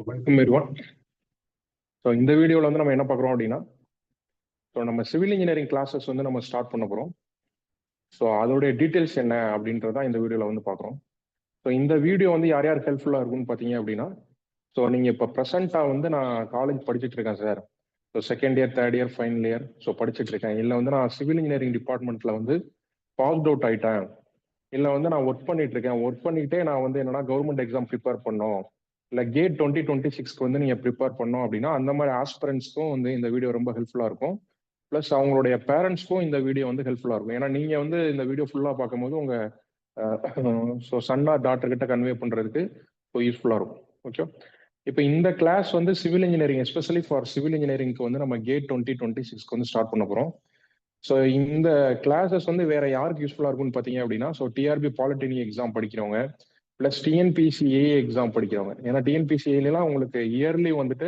Welcome everyone. So இந்த வீடியோவில் வந்து நம்ம என்ன பார்க்குறோம் அப்படின்னா, ஸோ நம்ம சிவில் இன்ஜினியரிங் கிளாஸஸ் வந்து நம்ம ஸ்டார்ட் பண்ண போகிறோம். ஸோ அதோடைய டீட்டெயில்ஸ் என்ன அப்படின்றத இந்த வீடியோவில் வந்து பார்க்குறோம். ஸோ இந்த வீடியோ வந்து யார் யார் ஹெல்ப்ஃபுல்லாக இருக்கும்னு பார்த்தீங்க அப்படின்னா, ஸோ நீங்கள் இப்போ ப்ரெசென்ட்டாக வந்து நான் காலேஜ் படிச்சுட்டு இருக்கேன் sir. So second year, third year, final year so படிச்சுட்டு இருக்கேன். இல்லை வந்து நான் சிவில் இன்ஜினியரிங் டிபார்ட்மெண்ட்டில் வந்து பாஸ்ட் அவுட் ஆகிட்டேன். இல்லை வந்து நான் ஒர்க் பண்ணிட்டு இருக்கேன். ஒர்க் பண்ணிக்கிட்டே நான் வந்து என்னன்னா கவர்மெண்ட் எக்ஸாம் ப்ரிப்பேர் பண்ணோம், இல்லை கேட் 2026 வந்து நீங்கள் ப்ரிப்பேர் பண்ணோம் அப்படின்னா அந்த மாதிரி ஆஸ்பிரன்ஸ்க்கும் வந்து இந்த வீடியோ ரொம்ப ஹெல்ப்ஃபுல்லாக இருக்கும். ப்ளஸ் அவங்களுடைய பேரண்ட்ஸ்க்கும் இந்த வீடியோ வந்து ஹெல்ப்ஃபுல்லாக இருக்கும். ஏன்னா நீங்கள் வந்து இந்த வீடியோ ஃபுல்லாக பார்க்கும்போது உங்கள் ஸோ சன்னா டாக்டர் கிட்ட கன்வே பண்ணுறதுக்கு ஸோ யூஸ்ஃபுல்லாக இருக்கும். ஓகே, இப்போ இந்த கிளாஸ் வந்து civil engineering, especially for civil இன்ஜினியரிங்க்கு வந்து நம்ம கேட் 2026 வந்து ஸ்டார்ட் பண்ண போகிறோம். ஸோ இந்த கிளாஸஸ் வந்து வேற யாருக்கு யூஸ்ஃபுல்லாக இருக்கும்னு பார்த்தீங்க அப்படின்னா, ஸோ டிஆர்பி பாலிடெக்னிக் எக்ஸாம் படிக்கிறவங்க, ப்ளஸ் டிஎன்பிசிஏ எக்ஸாம் படிக்கிறவங்க. ஏன்னா டிஎன்பிசிஏலாம் உங்களுக்கு இயர்லி வந்துட்டு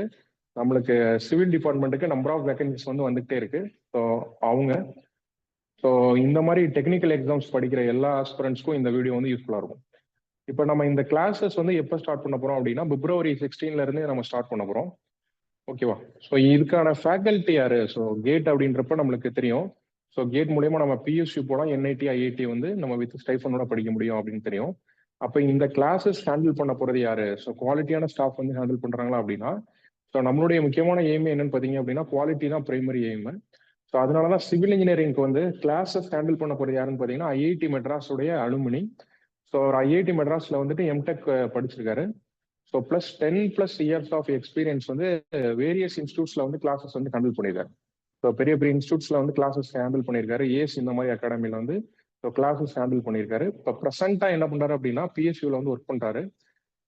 நம்மளுக்கு சிவில் டிபார்ட்மெண்ட்டுக்கு நம்பர் ஆஃப் வேகன்சிஸ் வந்து வந்துகிட்டே இருக்கு. ஸோ அவங்க ஸோ இந்த மாதிரி டெக்னிக்கல் எக்ஸாம்ஸ் படிக்கிற எல்லா ஆஸ்பிரண்ட்ஸ்க்கும் இந்த வீடியோ வந்து யூஸ்ஃபுல்லாக இருக்கும். இப்போ நம்ம இந்த கிளாஸஸ் வந்து எப்போ ஸ்டார்ட் பண்ண போகிறோம் அப்படின்னா, பிப்ரவரி 16 இருந்து நம்ம ஸ்டார்ட் பண்ண போகிறோம். ஓகேவா? ஸோ இதுக்கான ஃபேக்கல்ட்டி யாரு? ஸோ கேட் அப்படின்றப்ப நம்மளுக்கு தெரியும். ஸோ கேட் மூலயமா நம்ம பியூசி போனால் என்ஐடி, ஐஐடி வந்து நம்ம வித் ஸ்டைஃபனோட படிக்க முடியும் அப்படின்னு தெரியும். அப்போ இந்த கிளாஸஸ் ஹேண்டில் பண்ண போகிறது யாரு? ஸோ குவாலிட்டியான ஸ்டாஃப் வந்து ஹேண்டில் பண்ணுறாங்களா அப்படின்னா, ஸோ நம்மளுடைய முக்கியமான எய்ம் என்னன்னு பார்த்தீங்க அப்படின்னா, குவாலிட்டி தான் பிரைமரி எய்ம். ஸோ அதனால தான் சிவில் இன்ஜினியரிங்க்கு வந்து கிளாஸஸ் ஹேண்டில் பண்ண போகிறது யாருன்னு பார்த்தீங்கன்னா, ஐஐடி மெட்ராஸுடைய அலுமினி. ஸோ ஒரு ஐஐடி மெட்ராஸில் வந்துட்டு எம்டெக் படிச்சிருக்காரு. So plus 10+ years of experience வந்து வேரியஸ் இன்ஸ்டியூட்ஸ்ல வந்து கிளாஸஸ் வந்து ஹேண்டில் பண்ணியிருக்காரு. ஸோ பெரிய பெரிய இன்ஸ்டியூட்ஸ்ல வந்து கிளாஸஸ் ஹேண்டில் பண்ணியிருக்காரு. ஏஸ் இந்த மாதிரி அகாடமியில் வந்து ஸோ கிளாஸஸ் ஹேண்டில் பண்ணியிருக்காரு. இப்போ ப்ரெசென்ட்டாக என்ன பண்ணுறாரு அப்படின்னா, பிஎஸ்யூவில் வந்து ஒர்க் பண்ணுறாரு.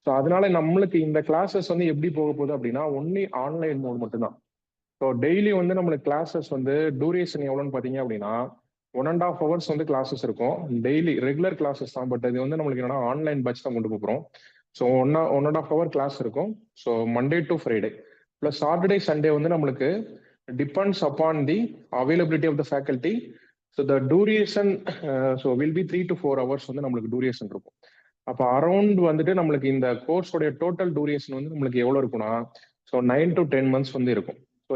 ஸோ அதனால நம்மளுக்கு இந்த கிளாஸஸ் வந்து எப்படி போக போகுது அப்படின்னா, ஒன்லி ஆன்லைன் மோட் மட்டும்தான். ஸோ டெய்லி வந்து நம்மளுக்கு கிளாஸஸ் வந்து டூரேஷன் எவ்வளோன்னு பார்த்தீங்க அப்படின்னா, 1.5 hours வந்து கிளாஸஸ் இருக்கும். டெய்லி ரெகுலர் கிளாஸஸ் தான். பட் இது வந்து நம்மளுக்கு என்னன்னா ஆன்லைன் பேட்ச் தான் கொண்டு போகிறோம். ஸோ 1.5 hour கிளாஸ் இருக்கும். So Monday to Friday plus Saturday Sunday வந்து நம்மளுக்கு depends upon the availability of the faculty. So the duration so will be 3 to 4 hours வந்து நம்மளுக்கு டூரேஷன் இருக்கும். அப்போ அரௌண்ட் வந்துட்டு நம்மளுக்கு இந்த கோர்ஸோடைய டோட்டல் டூரேஷன் வந்து நம்மளுக்கு எவ்வளோ இருக்குன்னா, ஸோ 9 to 10 months வந்து இருக்கும். ஸோ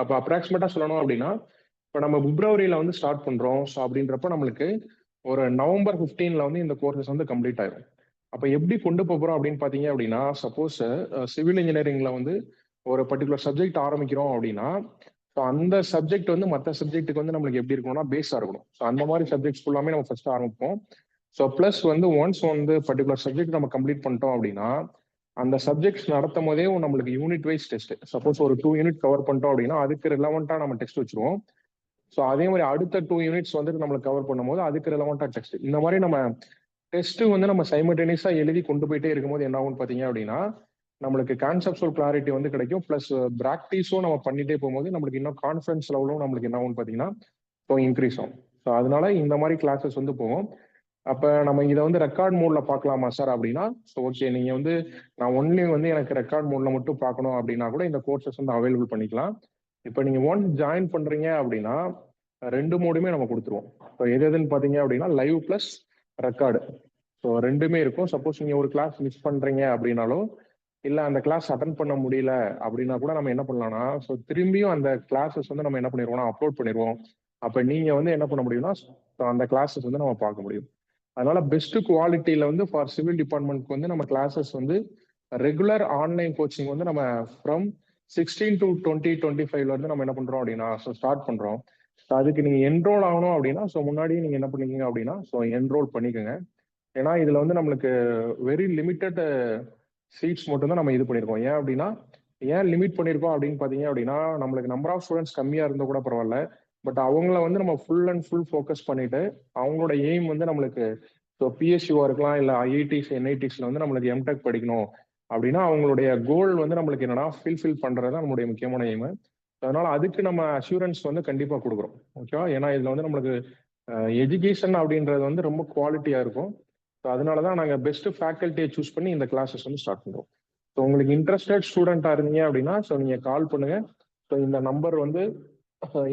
அப்போ அப்ராக்சிமேட்டாக சொல்லணும் அப்படின்னா, இப்போ நம்ம பிப்ரவரியில் வந்து ஸ்டார்ட் பண்ணுறோம். ஸோ அப்படின்றப்ப நம்மளுக்கு ஒரு நவம்பர் 15 வந்து இந்த கோர்சஸ் வந்து கம்ப்ளீட் ஆயிடும். அப்போ எப்படி கொண்டு போகிறோம் அப்படின்னு பார்த்தீங்க அப்படின்னா, சப்போஸ் சிவில் இன்ஜினியரிங்கில் வந்து ஒரு பர்டிகுலர் சப்ஜெக்ட் ஆரம்பிக்கிறோம் அப்படின்னா, ஸோ அந்த சப்ஜெக்ட் வந்து மற்ற சப்ஜெக்ட்டுக்கு வந்து நம்மளுக்கு எப்படி இருக்கணும்னா பேஸாக இருக்கணும். ஸோ அந்த மாதிரி சப்ஜெக்ட்ஸ் ஃபுல்லாமே நம்ம ஃபர்ஸ்ட் ஆரம்பிப்போம். ஸோ ப்ளஸ் வந்து ஒன்ஸ் வந்து பர்டிகுலர் சப்ஜெக்ட் நம்ம கம்ப்ளீட் பண்ணிட்டோம் அப்படின்னா, அந்த சப்ஜெக்ட்ஸ் நடத்தும் போதே நம்மளுக்கு யூனிட் வைஸ் டெஸ்ட். சப்போஸ் ஒரு 2 யூனிட் கவர் பண்ணிட்டோம் அப்படின்னா அதுக்கு ரிலவெண்ட்டாக நம்ம டெஸ்ட் வச்சிருவோம். ஸோ அதே மாதிரி அடுத்த 2 யூனிட்ஸ் வந்துட்டு நம்மளுக்கு கவர் பண்ணும்போது அதுக்கு ரிலவெண்ட்டாக டெஸ்ட். இந்த மாதிரி நம்ம டெஸ்ட் வந்து நம்ம சைமல்டேனியஸா எழுதி கொண்டு போயிட்டே இருக்கும்போது என்ன ஆகும்னு பார்த்தீங்க அப்படின்னா, நம்மளுக்கு கான்செப்சுவல் கிளாரிட்டி வந்து கிடைக்கும். ப்ளஸ் ப்ராக்டிஸும் நம்ம பண்ணிட்டே போகும்போது நம்மளுக்கு இன்னும் கான்ஃபிடன்ஸ் லெவலும் நம்மளுக்கு என்ன ஆகும்னு பார்த்தீங்கன்னா ஸோ இன்க்ரீஸ் ஆகும். ஸோ அதனால இந்த மாதிரி கிளாஸஸ் வந்து போகும். அப்போ நம்ம இதை வந்து ரெக்கார்ட் மோட்ல பார்க்கலாமா சார் அப்படின்னா, ஸோ ஓகே, நீங்க வந்து நான் ஒன்லி வந்து எனக்கு ரெக்கார்ட் மோட்ல மட்டும் பார்க்கணும் அப்படின்னா கூட இந்த கோர்சஸ் வந்து அவைலபிள் பண்ணிக்கலாம். இப்போ நீங்க ஒன்ஸ் ஜாயின் பண்றீங்க அப்படின்னா 2 மோடுமே நம்ம கொடுத்துருவோம். ஸோ எதுன்னு பார்த்தீங்க அப்படின்னா லைவ் ப்ளஸ் ரெக்கார்டு. ஸோ 2மே இருக்கும். சப்போஸ் நீங்க ஒரு கிளாஸ் மிஸ் பண்றீங்க அப்படின்னாலோ, இல்லை அந்த கிளாஸ் அட்டன் பண்ண முடியல அப்படின்னா கூட நம்ம என்ன பண்ணலாம்னா, ஸோ திரும்பியும் அந்த கிளாஸஸ் வந்து நம்ம என்ன பண்ணிடுவோம்னா அப்லோட் பண்ணிடுவோம். அப்போ நீங்க வந்து என்ன பண்ண முடியும்னா அந்த கிளாஸஸ் வந்து நம்ம பார்க்க முடியும். அதனால பெஸ்ட் குவாலிட்டியில வந்து ஃபார் சிவில் டிபார்ட்மெண்ட்க்கு வந்து நம்ம கிளாஸஸ் வந்து ரெகுலர் ஆன்லைன் கோச்சிங் வந்து நம்ம ஃப்ரம் 16 to 2025 வந்து நம்ம என்ன பண்றோம் அப்படின்னா ஸோ ஸ்டார்ட் பண்றோம். ஸோ அதுக்கு நீங்க என்ரோல் ஆகணும் அப்படின்னா ஸோ முன்னாடியே நீங்க என்ன பண்ணீங்க அப்படின்னா ஸோ என்ரோல் பண்ணிக்கோங்க. ஏன்னா இதுல வந்து நம்மளுக்கு வெரி லிமிட்டட் சீட்ஸ் மட்டும் தான் நம்ம இது பண்ணியிருக்கோம். ஏன் அப்படின்னா, ஏன் லிமிட் பண்ணியிருக்கோம் அப்படின்னு பார்த்தீங்க அப்படின்னா, நம்மளுக்கு நம்பர் ஆஃப் ஸ்டூடெண்ட்ஸ் கம்மியாக இருந்தால் கூட பரவாயில்ல. பட் அவங்கள வந்து நம்ம ஃபுல் அண்ட் ஃபுல் ஃபோக்கஸ் பண்ணிட்டு அவங்களோட எய்ம் வந்து நம்மளுக்கு ஸோ பிஎஸ்யூவாக இருக்கலாம், இல்லை ஐஐடிஸ், என்ஐடிஸ்ல வந்து நம்மளுக்கு எம்டெக் படிக்கணும் அப்படின்னா அவங்களுடைய கோல் வந்து நம்மளுக்கு என்னன்னா ஃபில் பண்ணுறது தான் நம்மளுடைய முக்கியமான எய்மு. அதனால அதுக்கு நம்ம அஷூரன்ஸ் வந்து கண்டிப்பாக கொடுக்குறோம். ஓகேவா? ஏன்னா இதில் வந்து நம்மளுக்கு எஜுகேஷன் அப்படின்றது வந்து ரொம்ப குவாலிட்டியாக இருக்கும். ஸோ அதனால தான் நாங்கள் பெஸ்ட் ஃபேக்கல்ட்டியை சூஸ் பண்ணி இந்த கிளாஸஸ் வந்து ஸ்டார்ட் பண்ணுறோம். ஸோ உங்களுக்கு இன்ட்ரெஸ்டட் ஸ்டூடெண்ட்டாக இருந்தீங்க அப்படின்னா ஸோ நீங்கள் கால் பண்ணுங்க. ஸோ இந்த நம்பர் வந்து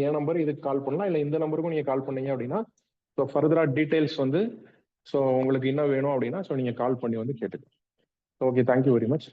என் நம்பர், இதுக்கு கால் பண்ணலாம், இல்லை இந்த நம்பருக்கும் நீங்கள் கால் பண்ணீங்க அப்படின்னா ஸோ ஃபர்தராக டீட்டெயில்ஸ் வந்து ஸோ உங்களுக்கு என்ன வேணும் அப்படின்னா ஸோ நீங்கள் கால் பண்ணி வந்து கேட்டுக்கலாம். Okay, thank you very much.